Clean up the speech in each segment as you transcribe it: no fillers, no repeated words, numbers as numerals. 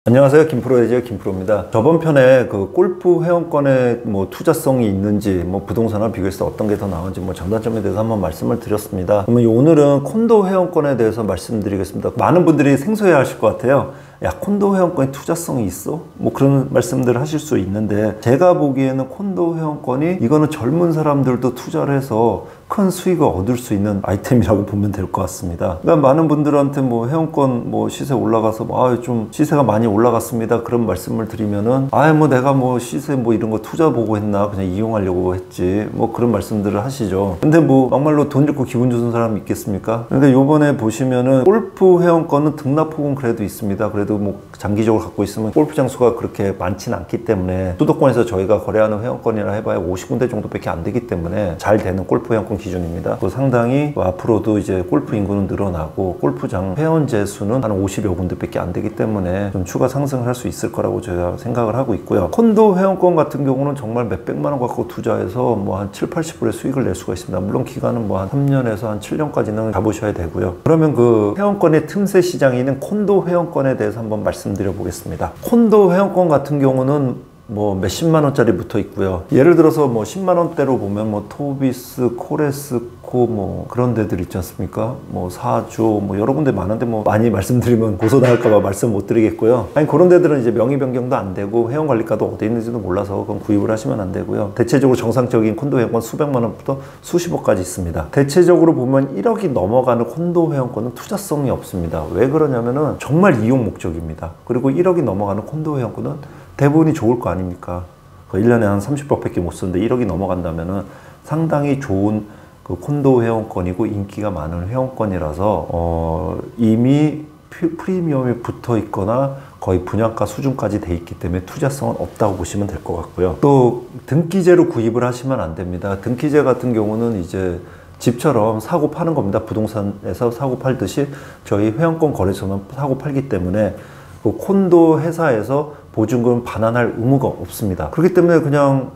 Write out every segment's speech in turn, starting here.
안녕하세요. 김프로의 김프로입니다. 저번 편에 그 골프 회원권에 뭐 투자성이 있는지 뭐 부동산과 비교해서 어떤 게 더 나은지 뭐 장단점에 대해서 한번 말씀을 드렸습니다. 그러면 오늘은 콘도 회원권에 대해서 말씀드리겠습니다. 많은 분들이 생소해 하실 것 같아요. 야, 콘도 회원권에 투자성이 있어? 뭐 그런 말씀들을 하실 수 있는데, 제가 보기에는 콘도 회원권이 이거는 젊은 사람들도 투자를 해서 큰 수익을 얻을 수 있는 아이템이라고 보면 될 것 같습니다. 그러니까 많은 분들한테 뭐 회원권 뭐 시세 올라가서 좀 시세가 많이 올라갔습니다, 그런 말씀을 드리면은 뭐 내가 뭐 시세 뭐 이런 거 투자 보고 했나, 그냥 이용하려고 했지, 뭐 그런 말씀들을 하시죠. 근데 뭐 막말로 돈 좋고 기분 좋은 사람 있겠습니까? 근데 요번에 보시면은 골프 회원권은 등락폭은 그래도 있습니다. 그래도 뭐 장기적으로 갖고 있으면 골프 장수가 그렇게 많지는 않기 때문에, 수도권에서 저희가 거래하는 회원권이라 해봐야 50군데 정도밖에 안 되기 때문에 잘 되는 골프 회원권 기준입니다. 또 상당히 앞으로도 이제 골프 인구는 늘어나고 골프장 회원제 수는 한 50여 군데밖에 안 되기 때문에 좀 추가 상승을 할 수 있을 거라고 제가 생각을 하고 있고요. 콘도 회원권 같은 경우는 정말 몇백만 원 갖고 투자해서 뭐 한 7, 80%의 수익을 낼 수가 있습니다. 물론 기간은 뭐 한 3년에서 한 7년까지는 가보셔야 되고요. 그러면 그 회원권의 틈새 시장에 있는 콘도 회원권에 대해서 한번 말씀드려 보겠습니다. 콘도 회원권 같은 경우는 뭐 몇십만 원짜리 붙어 있고요. 예를 들어서 뭐 10만 원대로 보면 뭐 토비스, 코레스코 뭐 그런 데들 있지 않습니까? 뭐 사조 뭐 여러 군데 많은데 뭐 많이 말씀드리면 고소 나갈까봐 말씀 못 드리겠고요. 그런 데들은 이제 명의 변경도 안 되고 회원관리가도 어디 있는지도 몰라서 그건 구입을 하시면 안 되고요. 대체적으로 정상적인 콘도 회원권 수백만 원부터 수십억까지 있습니다. 대체적으로 보면 1억이 넘어가는 콘도 회원권은 투자성이 없습니다. 왜 그러냐면은 정말 이용 목적입니다. 그리고 1억이 넘어가는 콘도 회원권은 대부분이 좋을 거 아닙니까? 1년에 한 30억밖에 못 쓰는데 1억이 넘어간다면은 상당히 좋은 그 콘도 회원권이고 인기가 많은 회원권이라서 이미 프리미엄이 붙어 있거나 거의 분양가 수준까지 돼 있기 때문에 투자성은 없다고 보시면 될 것 같고요. 또 등기제로 구입을 하시면 안 됩니다. 등기제 같은 경우는 이제 집처럼 사고 파는 겁니다. 부동산에서 사고 팔듯이 저희 회원권 거래소는 사고 팔기 때문에 그 콘도 회사에서 보증금 반환할 의무가 없습니다. 그렇기 때문에 그냥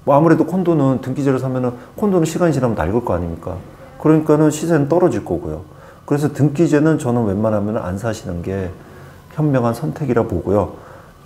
뭐 아무래도 콘도는 등기제를 사면은 콘도는 시간이 지나면 낡을 거 아닙니까? 그러니까는 시세는 떨어질 거고요. 그래서 등기제는 저는 웬만하면 안 사시는 게 현명한 선택이라 보고요.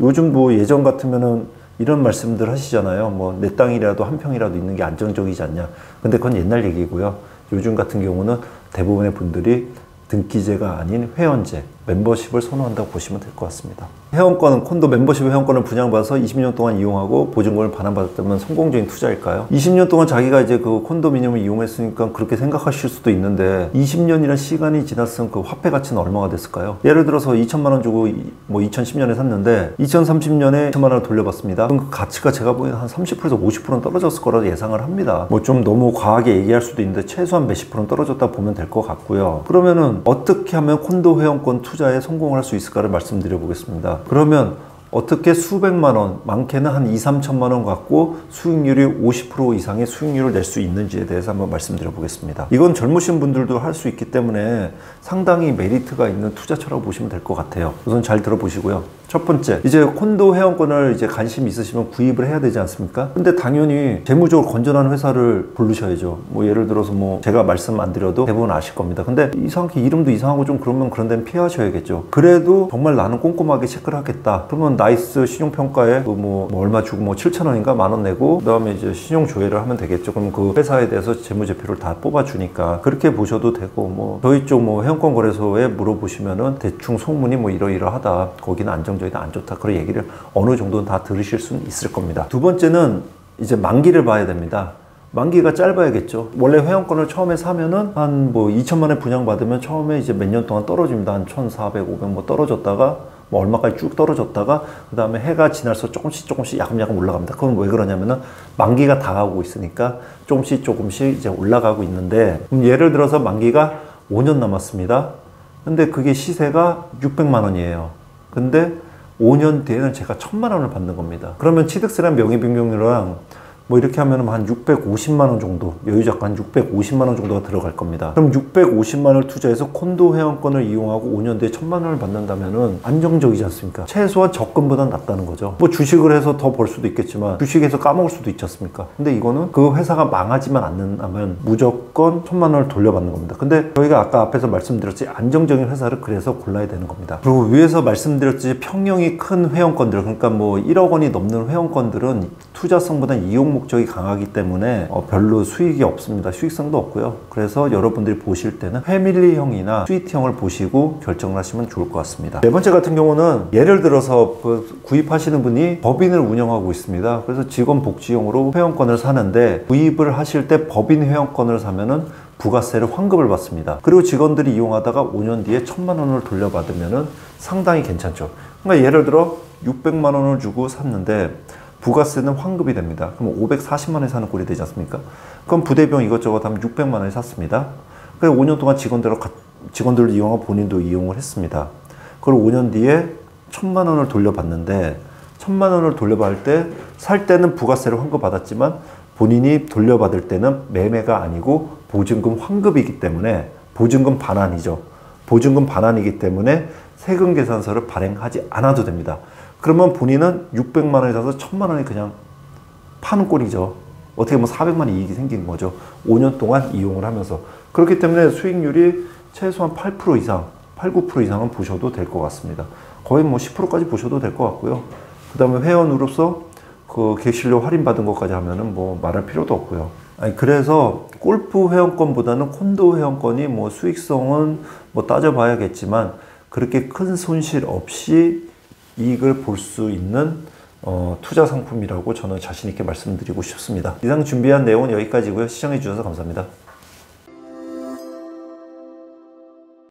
요즘 뭐 예전 같으면은 이런 말씀들 하시잖아요. 뭐 내 땅이라도 한 평이라도 있는 게 안정적이지 않냐. 근데 그건 옛날 얘기고요. 요즘 같은 경우는 대부분의 분들이 등기제가 아닌 회원제, 멤버십을 선호한다고 보시면 될 것 같습니다. 회원권은, 콘도 멤버십 회원권을 분양받아서 20년 동안 이용하고 보증금을 반환받았다면 성공적인 투자일까요? 20년 동안 자기가 이제 그 콘도미니엄을 이용했으니까 그렇게 생각하실 수도 있는데, 20년이라는 시간이 지났으면 그 화폐 가치는 얼마가 됐을까요? 예를 들어서 2천만 원 주고 뭐 2010년에 샀는데 2030년에 2천만 원을 돌려받습니다. 그럼 그 가치가 제가 보기에는 한 30%에서 50%는 떨어졌을 거라고 예상을 합니다. 뭐 좀 너무 과하게 얘기할 수도 있는데 최소한 몇십 %는 떨어졌다 보면 될 것 같고요. 그러면은 어떻게 하면 콘도 회원권 투자에 성공을 할 수 있을까를 말씀드려 보겠습니다. 그러면 어떻게 수백만 원, 많게는 한 2, 3천만 원 갖고 수익률이 50% 이상의 수익률을 낼 수 있는지에 대해서 한번 말씀드려 보겠습니다. 이건 젊으신 분들도 할 수 있기 때문에 상당히 메리트가 있는 투자처라고 보시면 될 것 같아요. 우선 잘 들어보시고요. 첫 번째, 이제 콘도 회원권을 이제 관심 있으시면 구입을 해야 되지 않습니까? 근데 당연히 재무적으로 건전한 회사를 고르셔야죠. 뭐 예를 들어서 뭐 제가 말씀 안 드려도 대부분 아실 겁니다. 근데 이상하게 이름도 이상하고 좀 그러면 그런 데는 피하셔야겠죠. 그래도 정말 나는 꼼꼼하게 체크를 하겠다. 그러면 나이스 신용평가에 뭐 얼마 주고 뭐 7,000원인가 만 원 내고 그다음에 이제 신용 조회를 하면 되겠죠. 그럼 그 회사에 대해서 재무제표를 다 뽑아주니까 그렇게 보셔도 되고, 뭐 저희 쪽 뭐 회원권 거래소에 물어보시면은 대충 소문이 뭐 이러이러하다, 거기는 안정적이다, 안 좋다, 그런 얘기를 어느 정도는 다 들으실 수는 있을 겁니다. 두 번째는 이제 만기를 봐야 됩니다. 만기가 짧아야겠죠. 원래 회원권을 처음에 사면은 한 뭐 2천만 원 분양받으면 처음에 이제 몇 년 동안 떨어집니다. 한 1,400, 500 뭐 떨어졌다가 뭐 얼마까지 쭉 떨어졌다가 그 다음에 해가 지날수록 조금씩 야금야금 올라갑니다. 그건 왜 그러냐면은 만기가 다가오고 있으니까 조금씩 이제 올라가고 있는데, 예를 들어서 만기가 5년 남았습니다. 근데 그게 시세가 600만 원이에요. 근데 5년 뒤에는 제가 1,000만 원을 받는 겁니다. 그러면 취득세랑 명의 변경료랑 뭐 이렇게 하면 한 650만 원 정도, 여유자가 한 650만 원 정도가 들어갈 겁니다. 그럼 650만 원을 투자해서 콘도 회원권을 이용하고 5년 뒤에 1000만 원을 받는다면은 안정적이지 않습니까? 최소한 적금보단 낫다는 거죠. 뭐 주식을 해서 더 벌 수도 있겠지만 주식에서 까먹을 수도 있지 않습니까? 근데 이거는 그 회사가 망하지만 않는다면 무조건 1000만 원을 돌려받는 겁니다. 근데 저희가 아까 앞에서 말씀드렸지, 안정적인 회사를 그래서 골라야 되는 겁니다. 그리고 위에서 말씀드렸지, 평형이 큰 회원권들, 그러니까 뭐 1억 원이 넘는 회원권들은 투자성보다 이용 목적이 강하기 때문에 별로 수익이 없습니다. 수익성도 없고요. 그래서 여러분들이 보실 때는 패밀리형이나 스위트형을 보시고 결정을 하시면 좋을 것 같습니다. 네 번째 같은 경우는 예를 들어서 구입하시는 분이 법인을 운영하고 있습니다. 그래서 직원복지용으로 회원권을 사는데, 구입을 하실 때 법인 회원권을 사면은 부가세를 환급을 받습니다. 그리고 직원들이 이용하다가 5년 뒤에 1000만 원을 돌려받으면은 상당히 괜찮죠. 그러니까 예를 들어 600만 원을 주고 샀는데 부가세는 환급이 됩니다. 그럼 540만 원에 사는 꼴이 되지 않습니까? 그럼 부대비용 이것저것 하면 600만 원에 샀습니다. 그래서 5년 동안 직원들을 이용하고 본인도 이용을 했습니다. 그리고 5년 뒤에 1000만 원을 돌려받는데, 1000만 원을 돌려받을 때 살 때는 부가세를 환급받았지만 본인이 돌려받을 때는 매매가 아니고 보증금 환급이기 때문에, 보증금 반환이죠. 보증금 반환이기 때문에 세금 계산서를 발행하지 않아도 됩니다. 그러면 본인은 600만 원에 사서 1000만 원이 그냥 파는 꼴이죠. 어떻게 보면 400만 이익이 생기는 거죠. 5년 동안 이용을 하면서. 그렇기 때문에 수익률이 최소한 8% 이상, 8, 9% 이상은 보셔도 될 것 같습니다. 거의 뭐 10%까지 보셔도 될 것 같고요. 그 다음에 회원으로서 그 객실료 할인받은 것까지 하면은 뭐 말할 필요도 없고요. 그래서 골프 회원권보다는 콘도 회원권이 뭐 수익성은 뭐 따져봐야겠지만 그렇게 큰 손실 없이 이익을 볼 수 있는 투자 상품이라고 저는 자신 있게 말씀드리고 싶습니다. 이상 준비한 내용은 여기까지고요. 시청해 주셔서 감사합니다.